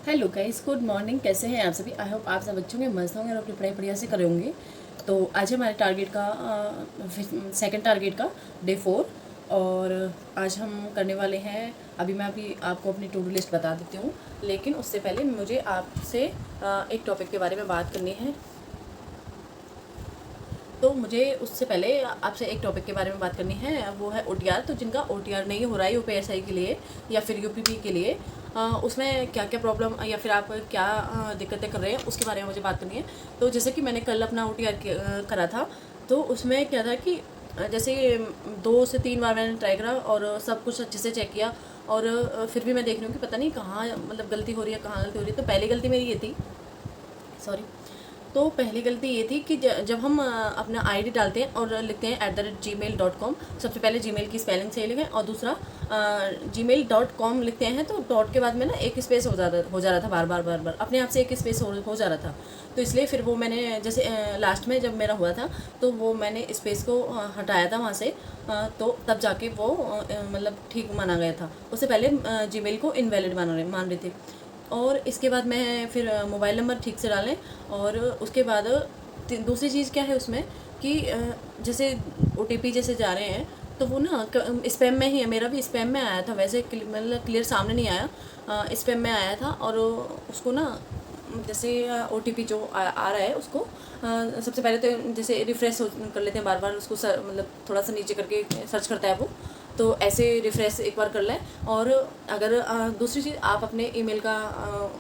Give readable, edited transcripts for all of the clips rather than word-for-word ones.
Hello guys, good morning. कैसे हैं आप सभी? आई होप आप सब अच्छे होंगे, मस्त होंगे और अपनी पढ़ाई बढ़िया से कर होंगे। तो आज है हमारे टारगेट का सेकंड टारगेट का डे 4। और आज हम करने वाले हैं, अभी आपको अपनी टू डू लिस्ट बता देती हूँ, लेकिन उससे पहले मुझे आपसे एक टॉपिक के बारे में बात करनी है। तो मुझे उससे पहले आपसे एक टॉपिक के बारे में बात करनी है, वो है OTR। तो जिनका OTR नहीं हो रहा है UPSI के लिए या फिर UPP के लिए, उसमें क्या क्या प्रॉब्लम या फिर आप क्या दिक्कतें कर रहे हैं उसके बारे में मुझे बात करनी है। तो जैसे कि मैंने कल अपना OTR करा था, तो उसमें क्या था कि जैसे 2 से 3 बार मैंने ट्राई करा और सब कुछ अच्छे से चेक किया, और फिर भी मैं देख रही हूँ कि पता नहीं कहाँ मतलब गलती हो रही है, कहाँ गलती हो रही है। तो पहली गलती मेरी ये थी, सॉरी। तो पहली गलती ये थी कि जब हम अपना आईडी डालते हैं और लिखते हैं @gmail.com, सबसे पहले जीमेल की स्पेलिंग सही लिखें, और दूसरा gmail.com लिखते हैं तो डॉट के बाद में ना एक स्पेस हो जा रहा था, बार बार अपने आप से एक स्पेस हो जा रहा था। तो इसलिए फिर वो मैंने जैसे लास्ट में जब मेरा हुआ था, तो वो मैंने स्पेस को हटाया था वहाँ से, तो तब जाके वो मतलब ठीक माना गया था। उससे पहले जीमेल को इनवैलिड मान रहे थे। और इसके बाद मैं फिर मोबाइल नंबर ठीक से डालें, और उसके बाद दूसरी चीज़ क्या है उसमें कि जैसे OTP जैसे जा रहे हैं, तो वो ना स्पैम में ही है। मेरा भी स्पैम में आया था, वैसे मतलब क्लियर सामने नहीं आया, स्पैम में आया था। और उसको ना जैसे OTP जो आ रहा है उसको सबसे पहले तो जैसे रिफ़्रेश कर लेते हैं बार बार उसको, मतलब थोड़ा सा नीचे करके सर्च करता है वो, तो ऐसे रिफ़्रेश एक बार कर लें। और अगर दूसरी चीज़, आप अपने ईमेल का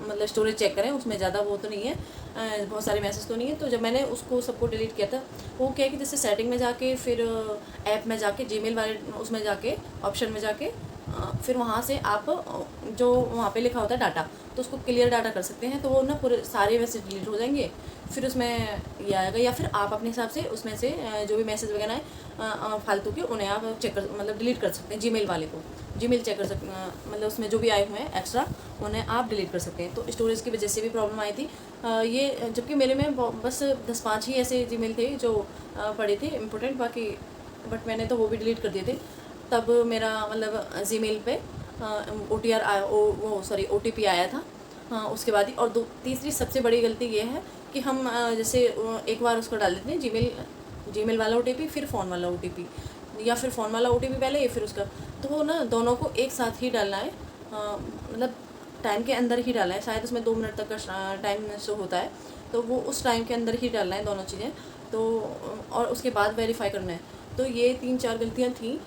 मतलब स्टोरेज चेक करें, उसमें ज़्यादा वो तो नहीं है, बहुत सारे मैसेज तो नहीं है। तो जब मैंने उसको सबको डिलीट किया था, वो क्या है कि जैसे सेटिंग में जाके फिर ऐप में जाके जीमेल वाले उसमें जाके ऑप्शन में जाके फिर वहाँ से आप जो वहाँ पे लिखा होता है डाटा, तो उसको क्लियर डाटा कर सकते हैं, तो वो ना पूरे सारे मैसेज डिलीट हो जाएंगे। फिर उसमें ये आएगा, या फिर आप अपने हिसाब से उसमें से जो भी मैसेज वगैरह है फालतू के, उन्हें आप चेक कर मतलब डिलीट कर सकते हैं। जीमेल वाले को जीमेल चेक कर सकते हैं, मतलब उसमें जो भी आए हुए हैं एक्स्ट्रा, उन्हें आप डिलीट कर सकते हैं। तो स्टोरेज की वजह से भी प्रॉब्लम आई थी ये, जबकि मेरे में बस 10-5 ही ऐसे जीमेल थे जो पड़े थे इम्पोर्टेंट, बाकी बट मैंने तो वो भी डिलीट कर दिए थे। तब मेरा मतलब जीमेल पे OTR आया, OTP आया था उसके बाद ही। और तीसरी सबसे बड़ी गलती ये है कि हम जैसे एक बार उसको डाल देते हैं जीमेल वाला OTP, फिर फ़ोन वाला OTP, या फिर फ़ोन वाला OTP पहले या फिर उसका, तो वो ना दोनों को एक साथ ही डालना है, मतलब टाइम के अंदर ही डालना है। शायद उसमें 2 मिनट तक का टाइम शो होता है, तो वो उस टाइम के अंदर ही डालना है दोनों चीज़ें। तो और उसके बाद वेरीफाई करना है। तो ये 3-4 गलतियाँ थी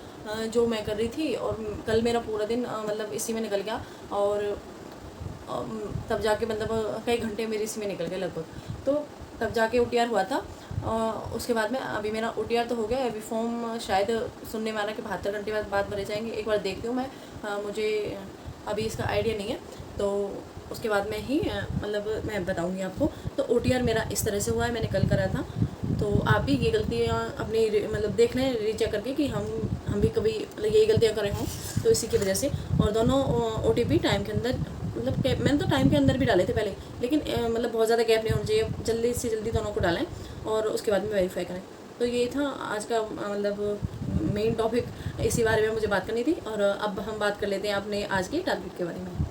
जो मैं कर रही थी, और कल मेरा पूरा दिन मतलब इसी में निकल गया, और तब जाके मतलब कई घंटे मेरे इसी में निकल गए लगभग। तो तब जाके OTR हुआ था। उसके बाद में अभी मेरा OTR तो हो गया, अभी फॉर्म शायद सुनने में आ रहा है कि 72 घंटे बाद भरे जाएंगे। एक बार देखती हूँ मैं, मुझे अभी इसका आइडिया नहीं है, तो उसके बाद में ही मतलब मैं बताऊँगी आपको। तो OTR मेरा इस तरह से हुआ है, मैंने कल करा था। तो आप भी ये गलतियाँ अपनी मतलब देख लें रीचेक करके कि हम भी कभी मतलब यही गलतियाँ करे हों, तो इसी की वजह से। और दोनों OTP टाइम के अंदर, मतलब मैंने तो टाइम के अंदर भी डाले थे पहले, लेकिन मतलब बहुत ज़्यादा गैप नहीं होना चाहिए, जल्दी से जल्दी दोनों को डालें और उसके बाद में वेरीफाई करें। तो ये था आज का मतलब मेन टॉपिक, इसी बारे में मुझे बात करनी थी। और अब हम बात कर लेते हैं अपने आज के टारगेट के बारे में।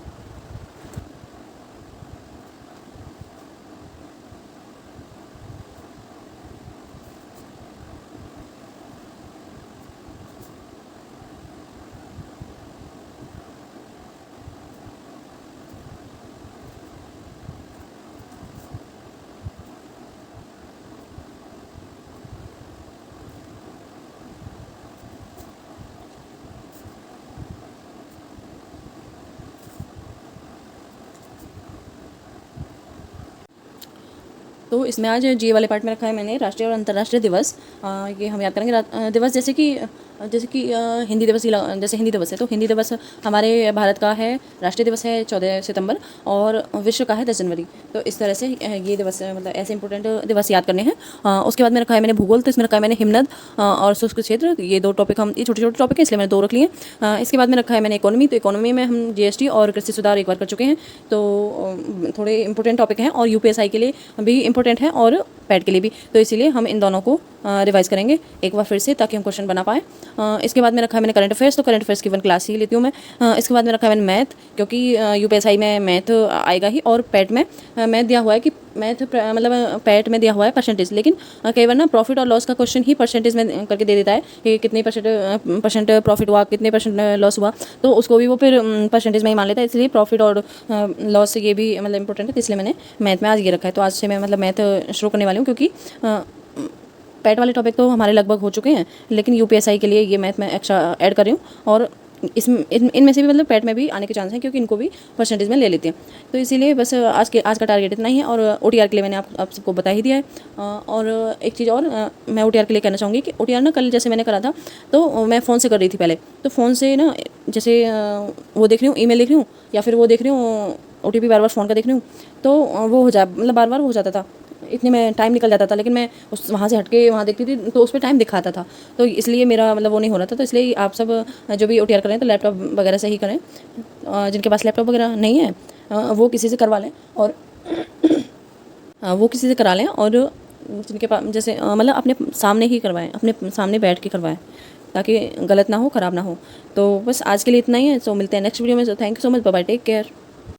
तो इसमें आज जी वाले पार्ट में रखा है मैंने राष्ट्रीय और अंतर्राष्ट्रीय दिवस। ये हम याद करेंगे दिवस, जैसे कि हिंदी दिवस जैसे हिंदी दिवस है, तो हिंदी दिवस हमारे भारत का है, राष्ट्रीय दिवस है 14 सितंबर, और विश्व का है 10 जनवरी। तो इस तरह से ये दिवस मतलब ऐसे इंपॉर्टेंट दिवस याद करने हैं। उसके बाद में रखा है मैंने भूगोल, तो इसमें रखा है मैंने हिमनद और शुष्क क्षेत्र। ये 2 टॉपिक, हम ये छोटे छोटे टॉपिक हैं इसलिए मैंने 2 रख लिए। इसके बाद में रखा है मैंने इकोनॉमी, तो इकोनॉमी में हम GST और कृषि सुधार एक बार कर चुके हैं, तो थोड़े इंपॉर्टेंट टॉपिक हैं और UPSI के लिए भी इंपॉर्टेंट है, और पैट के लिए भी। तो इसीलिए हम इन दोनों को रिवाइज करेंगे एक बार फिर से, ताकि हम क्वेश्चन बना पाएँ। इसके बाद में रखा है मैंने करंट अफेयर्स, तो करंट अफेयर्स की 1 क्लास ही लेती हूँ मैं। इसके बाद में रखा है मैंने मैथ, क्योंकि यूपीएसआई में मैथ आएगा ही, और पैट में मैथ दिया हुआ है कि मैथ मतलब पैट में दिया हुआ है परसेंटेज, लेकिन कई बार ना प्रॉफिट और लॉस का क्वेश्चन ही परसेंटेज में करके दे देता है कि कितने परसेंट प्रॉफिट हुआ, कितने परसेंट लॉस हुआ, तो उसको भी वो फिर परसेंटेज में ही मान लेता है। इसलिए प्रॉफिट और लॉस ये भी मतलब इंपॉर्टेंट है, तो इसलिए मैंने मैथ में आज ये रखा है। तो आज से मैं मतलब मैथ शुरू करने वाली हूँ, क्योंकि पैट वाले टॉपिक तो हमारे लगभग हो चुके हैं, लेकिन यूपीएसआई के लिए ये मैथ मैं एक्स्ट्रा ऐड कर रही हूँ। और इनमें से भी मतलब पैट में भी आने के चांस हैं, क्योंकि इनको भी परसेंटेज में ले लेते हैं। तो इसीलिए बस आज का टारगेट इतना ही है। और ओटीआर के लिए मैंने आप सबको बता ही दिया है। और एक चीज़ और मैं ओटीआर के लिए कहना चाहूँगी कि ओटीआर ना कल जैसे मैंने करा था, तो मैं फ़ोन से कर रही थी पहले, तो फ़ोन से ना जैसे वो देख रही हूँ, ईमेल देख रही हूँ, या फिर वो देख रही हूँ ओटीपी बार बार फ़ोन का देख रही हूँ, तो वो हो मतलब बार बार हो जाता था, इतने में टाइम निकल जाता था। लेकिन मैं उस वहाँ से हटके वहाँ देखती थी, तो उस पर टाइम दिखाता था, तो इसलिए मेरा मतलब वो नहीं हो रहा था। तो इसलिए आप सब जो भी ओटीआर करें तो लैपटॉप वगैरह से ही करें। जिनके पास लैपटॉप वगैरह नहीं है वो किसी से करवा लें, और वो किसी से करा लें, और जिनके पास जैसे मतलब अपने सामने ही करवाएं, अपने सामने बैठ के करवाएं, ताकि गलत ना हो, ख़राब ना हो। तो बस आज के लिए इतना ही है। सो मिलते हैं नेक्स्ट वीडियो में। So thank you so much, bye bye, take care.